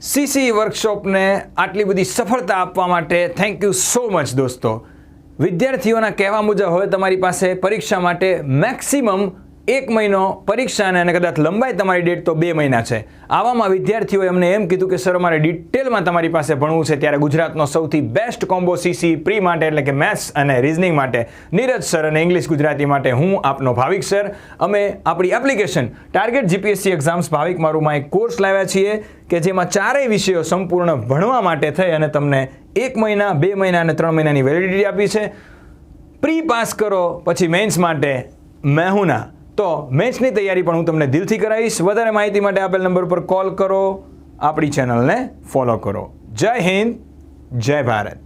CC વર્કશોપને આટલી બધી સફળતા આપવા માટે થેન્ક યુ સો મચ દોસ્તો। વિદ્યાર્થીઓના કહેવા મુજબ હવે તમારી પાસે પરીક્ષા માટે મેક્સિમમ 1 મહિનો પરીક્ષા અને કદાચ લંબાઈ તમારી ડેટ તો 2 મહિના છે। આવામાં વિદ્યાર્થીઓએ અમને એમ કીધું કે સર અમારે ડિટેલમાં તમારી પાસે ભણવું છે, ત્યારે ગુજરાતનો સૌથી બેસ્ટ કોમ્બો સીસી પ્રી માટે એટલે કે મેથ્સ અને રિઝનિંગ માટે નીરજ સર અને ઇંગ્લિશ ગુજરાતી માટે હું આપનો ભાવિક સર અમે આપણી એપ્લિકેશન ટાર્ગેટ જીપીએસસી એક્ઝામ્સ ભાવિક મારુંમાં એક કોર્સ લાવ્યા છીએ કે જેમાં ચારેય વિષયો સંપૂર્ણ ભણવા માટે થઈ અને તમને 1 મહિના 2 મહિના અને 3 મહિનાની વેલિડિટી આપી છે। પ્રી પાસ કરો પછી મેન્સ માટે મેહુના તો મેચની તૈયારી પણ હું તમને દિલથી કરાવીશ। વધારે માહિતી માટે આપેલ નંબર પર કોલ કરો, આપણી ચેનલને ફોલો કરો। જય હિન્દ, જય ભારત।